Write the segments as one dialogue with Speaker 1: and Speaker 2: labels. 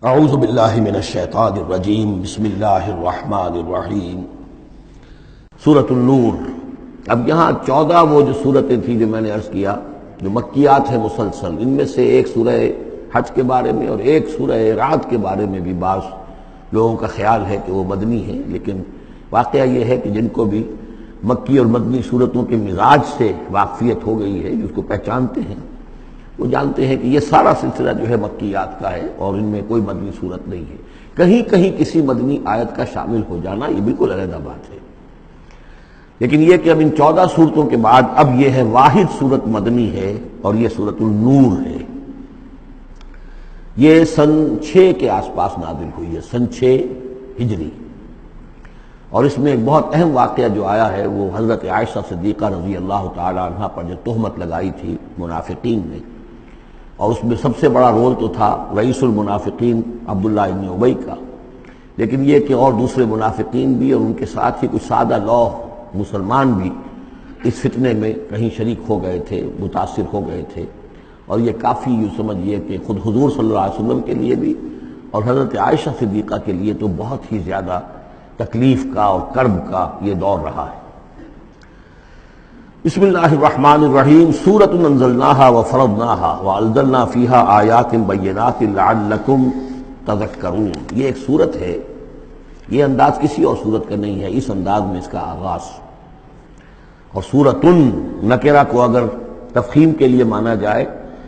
Speaker 1: اعوذ باللہ من الشیطان الرجیم بسم اللہ الرحمن الرحیم سورۃ النور۔ اب یہاں 14 وہ جو صورتیں تھیں جو میں نے عرض کیا جو مکیات ہیں مسلسل، ان میں سے ایک سورہ حج کے بارے میں اور ایک سورہ رعد کے بارے میں بھی بعض لوگوں کا خیال ہے کہ وہ مدنی ہیں، لیکن واقعہ یہ ہے کہ جن کو بھی مکی اور مدنی صورتوں کے مزاج سے واقفیت ہو گئی ہے، جو اس کو پہچانتے ہیں، وہ جانتے ہیں کہ یہ سارا سلسلہ جو ہے مکیات کا ہے اور ان میں کوئی مدنی صورت نہیں ہے۔ کہیں کہیں کسی مدنی آیت کا شامل ہو جانا یہ بالکل علیحدہ بات ہے، لیکن یہ کہ اب ان 14 صورتوں کے بعد اب یہ ہے واحد صورت مدنی ہے اور یہ سورۃ النور ہے۔ یہ سن 6 کے آس پاس نازل ہوئی ہے، سن 6 ہجری، اور اس میں ایک بہت اہم واقعہ جو آیا ہے وہ حضرت عائشہ صدیقہ رضی اللہ تعالی عنہا پر جو تہمت لگائی تھی منافقین نے، اور اس میں سب سے بڑا رول تو تھا رئیس المنافقین عبداللہ ابن ابی کا، لیکن یہ کہ اور دوسرے منافقین بھی اور ان کے ساتھ ہی کچھ سادہ لوح مسلمان بھی اس فتنے میں کہیں شریک ہو گئے تھے، متاثر ہو گئے تھے، اور یہ کافی یوں سمجھیے کہ خود حضور صلی اللہ علیہ وسلم کے لیے بھی اور حضرت عائشہ صدیقہ کے لیے تو بہت ہی زیادہ تکلیف کا اور کرب کا یہ دور رہا ہے۔ بسم اللہ الرحمن الرحیم، سورۃ انزلناہا وفرضناہا وانزلنا فیہا آیات بینات لعلکم تذکرون۔ یہ ایک سورت ہے، یہ انداز کسی اور سورت کا نہیں ہے، اس انداز میں اس کا آغاز، اور سورۃ نکرہ کو اگر تفخیم کے لیے مانا جائے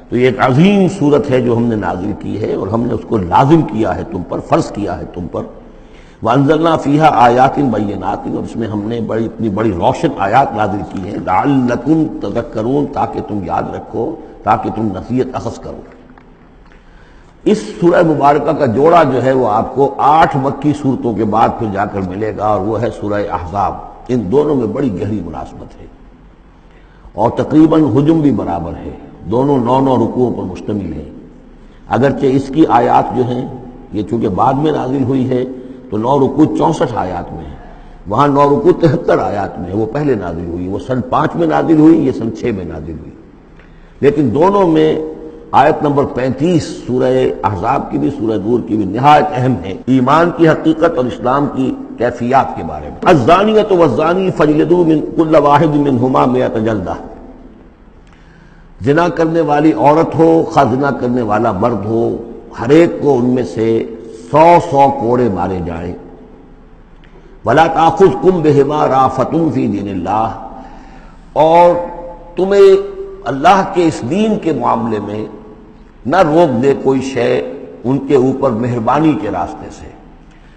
Speaker 1: تو یہ ایک عظیم سورت ہے جو ہم نے نازل کی ہے اور ہم نے اس کو لازم کیا ہے تم پر، فرض کیا ہے تم پر۔ وانزلنا فیہا آیات بینات، اور اس میں ہم نے اتنی بڑی روشن آیات نازل کی ہیں لعلکم تذکرون، تاکہ تم یاد رکھو، تاکہ تم نصیحت اخذ کرو۔ اس سورہ مبارکہ کا جوڑا جو ہے وہ آپ کو 8 مکی صورتوں کے بعد پھر جا کر ملے گا، اور وہ ہے سورہ احزاب۔ ان دونوں میں بڑی گہری مناسبت ہے اور تقریباً حجم بھی برابر ہے، دونوں 9 رکوعوں پر مشتمل ہیں، اگرچہ اس کی آیات جو ہیں یہ چونکہ بعد میں نازل ہوئی ہے تو 9 رکوع 64 آیات میں ہے، وہاں 9 رکوع 73 آیات میں ہے، وہ پہلے نازل ہوئی، وہ سن 5 میں نازل ہوئی، یہ سن 6 میں نازل ہوئی، لیکن دونوں میں آیت نمبر 35 سورہ احزاب کی بھی سورہ نور کی بھی نہایت اہم ہے، ایمان کی حقیقت اور اسلام کی کیفیات کے بارے میں۔ الزانیۃ والزانی فاجلدوا من کل واحد منہما 100 جلدہ، زنا کرنے والی عورت ہو خواہ زنا کرنے والا مرد ہو، ہر ایک کو ان میں سے 100 کوڑے مارے جائیں۔ وَلَا تَأْخُذْكُمْ بِهِمَا رَأْفَةٌ فِي دِینِ اللَّهِ، اور تمہیں اللہ کے اس دین کے معاملے میں نہ روک دے کوئی شے ان کے اوپر مہربانی کے راستے سے،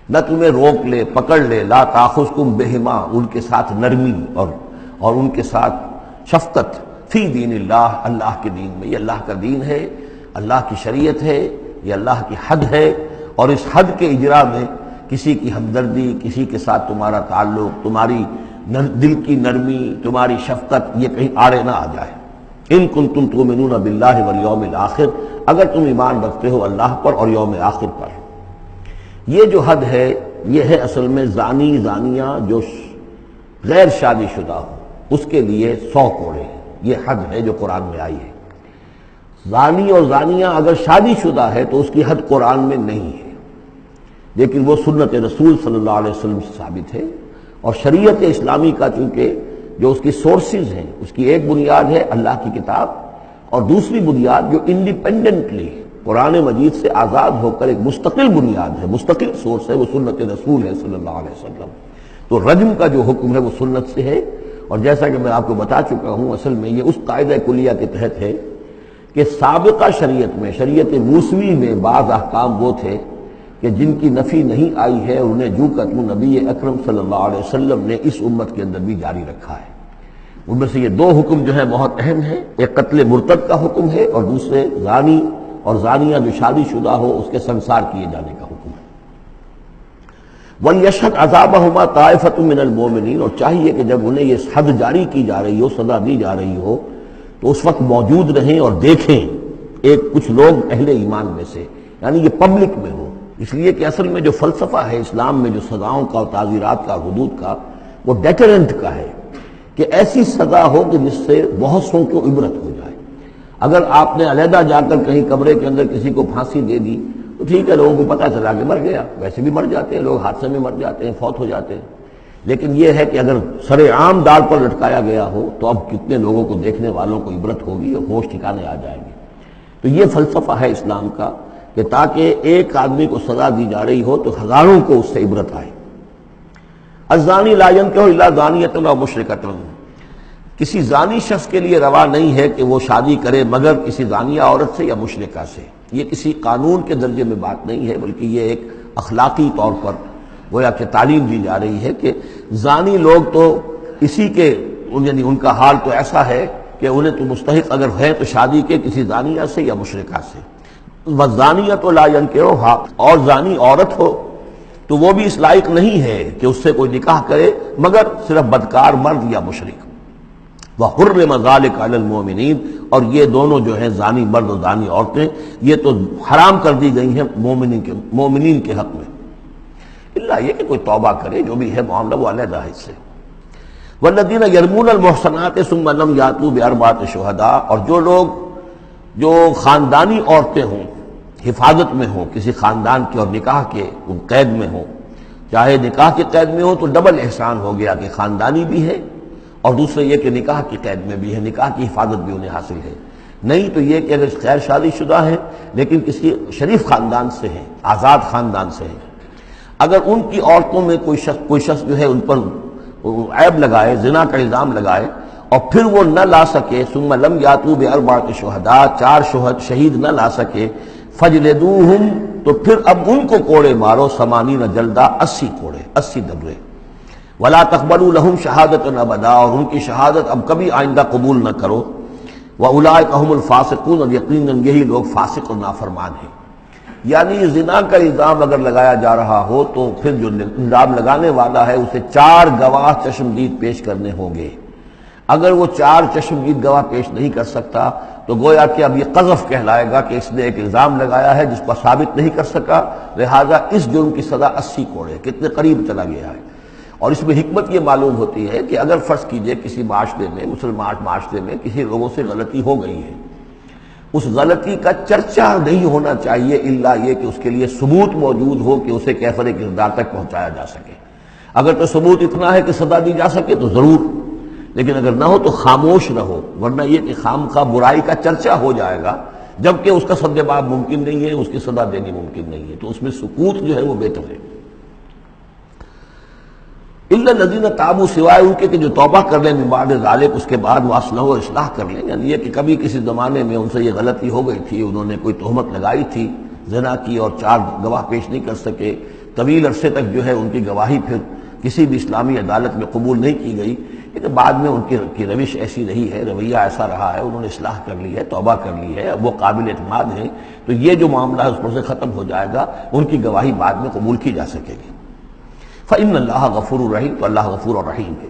Speaker 1: نہ تمہیں روک لے، پکڑ لے، لا تأخذکم بہما، ان کے ساتھ نرمی اور ان کے ساتھ شفقت، فی دین اللہ، اللہ کے دین میں، یہ اللہ کا دین ہے، اللہ کی شریعت ہے، یہ اللہ کی حد ہے، اور اس حد کے اجرا میں کسی کی ہمدردی، کسی کے ساتھ تمہارا تعلق، تمہاری دل کی نرمی، تمہاری شفقت یہ کہیں آڑے نہ آ جائے۔ ان کنتم تؤمنون باللہ والیوم الآخر، اگر تم ایمان رکھتے ہو اللہ پر اور یوم آخر پر۔ یہ جو حد ہے یہ ہے اصل میں زانی زانیہ جو غیر شادی شدہ ہو اس کے لیے 100 کوڑے، یہ حد ہے جو قرآن میں آئی ہے۔ زانی اور زانیہ اگر شادی شدہ ہے تو اس کی حد قرآن میں نہیں ہے، لیکن وہ سنت رسول صلی اللہ علیہ وسلم سے ثابت ہے، اور شریعت اسلامی کا چونکہ جو اس کی سورسز ہیں، اس کی ایک بنیاد ہے اللہ کی کتاب، اور دوسری بنیاد جو انڈیپینڈنٹلی قرآن مجید سے آزاد ہو کر ایک مستقل بنیاد ہے، مستقل سورس ہے، وہ سنت رسول ہے صلی اللہ علیہ وسلم۔ تو رجم کا جو حکم ہے وہ سنت سے ہے، اور جیسا کہ میں آپ کو بتا چکا ہوں اصل میں یہ اس قاعدہ کلیہ کے تحت ہے کہ سابقہ شریعت میں، شریعت موسوی میں بعض احکام وہ تھے کہ جن کی نفی نہیں آئی ہے، انہیں جو کہ نبی اکرم صلی اللہ علیہ وسلم نے اس امت کے اندر بھی جاری رکھا ہے۔ ان میں سے یہ 2 حکم جو ہیں بہت اہم ہیں، ایک قتل مرتد کا حکم ہے اور دوسرے زانی اور زانیہ جو شادی شدہ ہو اس کے سنسار کیے جانے کا حکم ہے۔ وَلْيَشْهَدْ عَذَابَهُمَا طَائِفَةٌ مِّنَ الْمُؤْمِنِينَ، اور چاہیے کہ جب انہیں یہ حد جاری کی جا رہی ہو، سزا دی جا رہی ہو، تو اس وقت موجود رہیں اور دیکھیں کچھ لوگ اہل ایمان میں سے، یعنی یہ پبلک میں ہو، اس لیے کہ اصل میں جو فلسفہ ہے اسلام میں جو سزاؤں کا اور تعزیرات کا، حدود کا، وہ ڈیٹرنٹ کا ہے کہ ایسی سزا ہو کہ جس سے بہت سوں کو عبرت ہو جائے۔ اگر آپ نے علیحدہ جا کر کہیں کمرے کے اندر کسی کو پھانسی دے دی تو ٹھیک ہے، لوگوں کو پتہ چلا کہ مر گیا، ویسے بھی مر جاتے ہیں لوگ، حادثے میں مر جاتے ہیں، فوت ہو جاتے ہیں، لیکن یہ ہے کہ اگر سر عام ڈال پر لٹکایا گیا ہو تو اب کتنے لوگوں کو، دیکھنے والوں کو عبرت ہوگی اور ہوش ٹھکانے آ جائیں گے۔ تو یہ فلسفہ ہے اسلام کا کہ تاکہ ایک آدمی کو سزا دی جا رہی ہو تو ہزاروں کو اس سے عبرت آئے۔ الزانی لا ينکح الا زانیۃ او مشرکۃ، کسی زانی شخص کے لیے روا نہیں ہے کہ وہ شادی کرے مگر کسی زانیہ عورت سے یا مشرکہ سے۔ یہ کسی قانون کے درجے میں بات نہیں ہے، بلکہ یہ ایک اخلاقی طور پر گویا کہ تعلیم دی جا رہی ہے کہ زانی لوگ تو اسی کے، یعنی ان کا حال تو ایسا ہے کہ انہیں تو مستحق اگر ہے تو شادی کے کسی زانیہ سے یا مشرکہ سے۔ والزانیۃ لا ينکحها، اور زانی عورت ہو تو وہ بھی اس لائق نہیں ہے کہ اس سے کوئی نکاح کرے مگر صرف بدکار مرد یا مشرک۔ وحرم ذلک علی المؤمنین، اور یہ دونوں جو ہیں زانی مرد اور زانی عورتیں یہ تو حرام کر دی گئی ہیں مومنین کے حق میں، اللہ یہ کہ کوئی توبہ کرے، جو بھی ہے معاملہ وہ علیحدہ ہے اس سے۔ والذین یرمون المحصنات ثم لم یاتوا باربعۃ شہداء، اور جو لوگ جو خاندانی عورتیں ہوں، حفاظت میں ہوں کسی خاندان کے اور نکاح کے قید میں ہوں، چاہے نکاح کے قید میں ہوں تو ڈبل احسان ہو گیا کہ خاندانی بھی ہے اور دوسرے یہ کہ نکاح کی قید میں بھی ہے، نکاح کی حفاظت بھی انہیں حاصل ہے۔ نہیں تو یہ کہ اگر غیر شادی شدہ ہیں لیکن کسی شریف خاندان سے ہیں، آزاد خاندان سے ہیں، اگر ان کی عورتوں میں کوئی شخص جو ہے ان پر عیب لگائے، زنا کا الزام لگائے اور پھر وہ نہ لا سکے، ثم لم یاتوا باربعۃ شہداء، 4 شہید نہ لا سکے، فجلدوہم، تو پھر اب ان کو کوڑے مارو، 80 جلدہ، 80 کوڑے، 80 دبرے، ولا تقبلوا لهم شہادۃ ابدا، اور ان کی شہادت اب کبھی آئندہ قبول نہ کرو، واولئک هم الفاسقون، اور یقیناً یہی لوگ فاسق اور نافرمان ہیں۔ یعنی زنا کا الزام اگر لگایا جا رہا ہو تو پھر جو الزام لگانے والا ہے اسے 4 گواہ چشمدید پیش کرنے ہوں گے۔ اگر وہ 4 چشمدید گواہ پیش نہیں کر سکتا تو گویا کہ اب یہ قذف کہلائے گا کہ اس نے ایک الزام لگایا ہے جس پر ثابت نہیں کر سکا، لہذا اس جرم کی سزا 80 کوڑے، کتنے قریب چلا گیا ہے۔ اور اس میں حکمت یہ معلوم ہوتی ہے کہ اگر فرض کیجئے کسی معاشرے میں، مسلمان معاشرے میں کسی لوگوں سے غلطی ہو گئی ہے، اس غلطی کا چرچا نہیں ہونا چاہیے الا یہ کہ اس کے لیے ثبوت موجود ہو کہ اسے کیفر کردار تک پہنچایا جا سکے۔ اگر تو ثبوت اتنا ہے کہ سزا دی جا سکے تو ضرور، لیکن اگر نہ ہو تو خاموش رہو، ورنہ یہ کہ خامخواہ برائی کا چرچا ہو جائے گا جبکہ اس کا سد باب ممکن نہیں ہے، اس کی سزا دینی ممکن نہیں ہے، تو اس میں سکوت جو ہے وہ بہتر ہے۔ الا الذین تابوا، سوائے ان کے کہ جو توبہ کر لیں من بعد ذلک، اس کے بعد واصلحوا، اور اصلاح کر لیں، یعنی یہ کہ کبھی کسی زمانے میں ان سے یہ غلطی ہو گئی تھی، انہوں نے کوئی تہمت لگائی تھی زنا کی اور 4 گواہ پیش نہیں کر سکے، طویل عرصے تک جو ہے ان کی گواہی پھر کسی بھی اسلامی عدالت میں قبول نہیں کی گئی، لیکن بعد میں ان کی روش ایسی رہی ہے، رویہ ایسا رہا ہے، انہوں نے اصلاح کر لی ہے، توبہ کر لی ہے، اب وہ قابل اعتماد ہیں، تو یہ جو معاملہ ہے اس پر سے ختم ہو جائے گا، ان کی گواہی بعد میں قبول کی جا سکے گی۔ فإن اللہ غفور رحیم، تو اللہ غفور اور رحیم ہے۔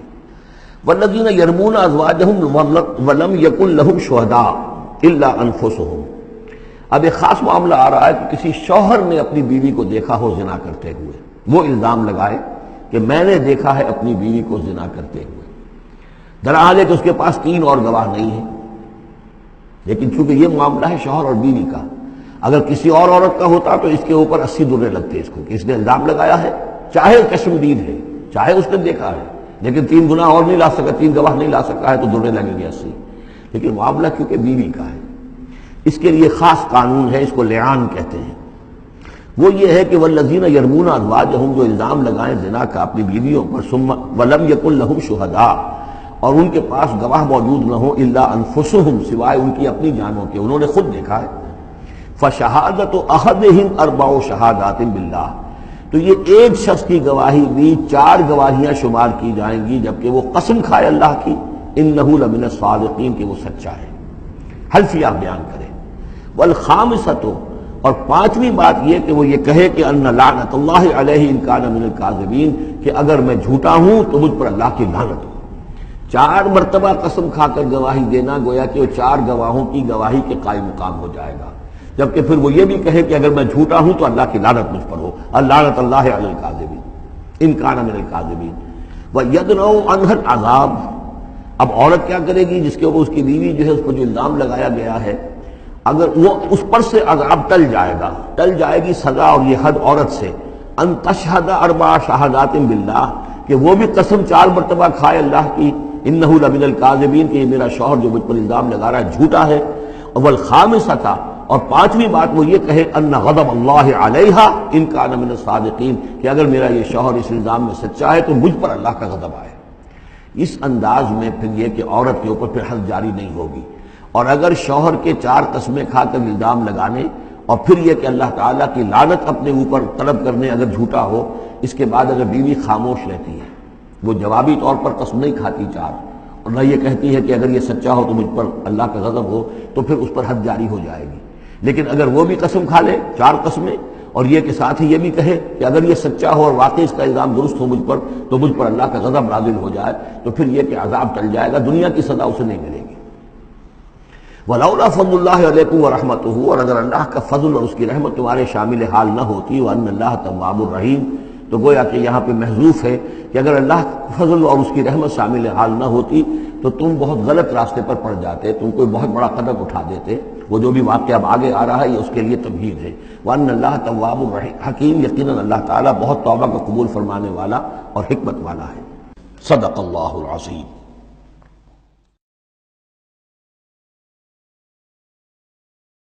Speaker 1: والذین یرمون ازواجہم ولم یکن لہم شہداء الا انفسہم، اب ایک خاص معاملہ آ رہا ہے کہ کسی شوہر نے اپنی بیوی کو دیکھا ہو زنا کرتے ہوئے، وہ الزام لگائے کہ میں نے دیکھا ہے اپنی بیوی کو زنا کرتے ہوئے، دراحال ہے کہ اس کے پاس 3 اور گواہ نہیں ہیں، لیکن چونکہ یہ معاملہ ہے شوہر اور بیوی کا، اگر کسی اور عورت کا ہوتا تو اس کے اوپر 80 درے لگتے اس کو کہ اس نے الزام لگایا ہے، چاہے چشمدید ہے، چاہے اس نے دیکھا ہے، لیکن 3 گناہ اور نہیں لا سکا، 3 گواہ نہیں لا سکا ہے تو درے لگیں گے 80۔ لیکن معاملہ کیونکہ بیوی کا ہے، اس کے لیے خاص قانون ہے، اس کو لعان کہتے ہیں۔ وہ یہ ہے کہ والذین یرمون ازواجہم، جو الزام لگائیں زنا کا اپنی بیویوں پر، ثم ولم یکن لہم شہداء، اور ان کے پاس گواہ موجود نہ ہو، الا انفسہم، سوائے ان کی اپنی جانوں کے، انہوں نے خود دیکھا ہے، فشہادۃ احدہم 4 شہادات باللہ، تو یہ ایک شخص کی گواہی بھی 4 گواہیاں شمار کی جائیں گی جبکہ وہ قسم کھائے اللہ کی، انہ لمن الصادقین، کہ وہ سچا ہے، حلفیہ بیان کرے۔ والخامسۃ، اور 5ویں بات یہ کہ وہ یہ کہے کہ ان لعنت اللہ علیہ ان کان من الکاذبین، کہ اگر میں جھوٹا ہوں تو مجھ پر اللہ کی لعنت ہو۔ 4 مرتبہ قسم کھا کر گواہی دینا گویا کہ وہ 4 گواہوں کی گواہی کے قائم مقام ہو جائے گا، جبکہ پھر وہ یہ بھی کہے کہ اگر میں جھوٹا ہوں تو اللہ کی لعنت مجھ پر ہو، لعنت اللہ علی الکاذبین ان کان من الکاذبین۔ وَيَدْنَوْ عَنْهَا الْعَذَابَ، اب عورت کیا کرے گی جس کے اوپر اس کی بیوی جو ہے اس پر جو الزام لگایا گیا ہے، اگر وہ اس پر سے عذاب ٹل جائے گی سزا اور یہ حد عورت سے، ان تشہد اربع شہادات باللہ، کہ وہ بھی قسم 4 مرتبہ کھائے اللہ کی، انہ لمن الکاذبین، کہ یہ میرا شوہر جو مجھ پر الزام لگا رہا ہے جھوٹا ہے، والخامسۃ، اور 5ویں بات وہ یہ کہے ان غضب اللہ علیہا ان کان من الصادقین، کہ اگر میرا یہ شوہر اس الزام میں سچا ہے تو مجھ پر اللہ کا غضب آئے۔ اس انداز میں پھر یہ کہ عورت کے اوپر پھر حد جاری نہیں ہوگی، اور اگر شوہر کے 4 قسمیں کھا کر الزام لگانے اور پھر یہ کہ اللہ تعالیٰ کی لعنت اپنے اوپر طلب کرنے اگر جھوٹا ہو، اس کے بعد اگر بیوی خاموش رہتی ہے، وہ جوابی طور پر قسم نہیں کھاتی 4، اور نہ یہ کہتی ہے کہ اگر یہ سچا ہو تو مجھ پر اللہ کا غضب ہو، تو پھر اس پر حد جاری ہو جائے گی۔ لیکن اگر وہ بھی قسم کھا لے 4 قسمیں، اور یہ کہ ساتھ ہی یہ بھی کہے کہ اگر یہ سچا ہو اور واقعی اس کا الزام درست ہو مجھ پر، تو مجھ پر اللہ کا غضب نازل ہو جائے، تو پھر یہ کہ عذاب ٹل جائے گا، دنیا کی سزا اسے نہیں ملے گی۔ وَلَوْلَا فَضْلُ اللَّهِ عَلَيْكُمْ وَرَحْمَتُهُ، اور اگر اللہ کا فضل اور اس کی رحمت تمہارے شامل حال نہ ہوتی، وَأَنَّ اللَّهَ تَوَّابٌ رَحِيمٌ، تو گویا کہ یہاں پہ محذوف ہے کہ اگر اللہ کا فضل اور اس کی رحمت شامل حال نہ ہوتی تو تم بہت غلط راستے پر پڑ جاتے، تم کوئی بہت بڑا قدم اٹھا دیتے۔ وہ جو بھی واقعہ اب آگے آ رہا ہے یہ اس کے لیے تمہید ہے۔ وَأَنَّ اللَّهَ تَوَّابٌ حَكِيمٌ، یقیناً اللہ تعالیٰ بہت توبہ کا قبول فرمانے والا اور حکمت والا ہے۔ صدق اللہ العظیم۔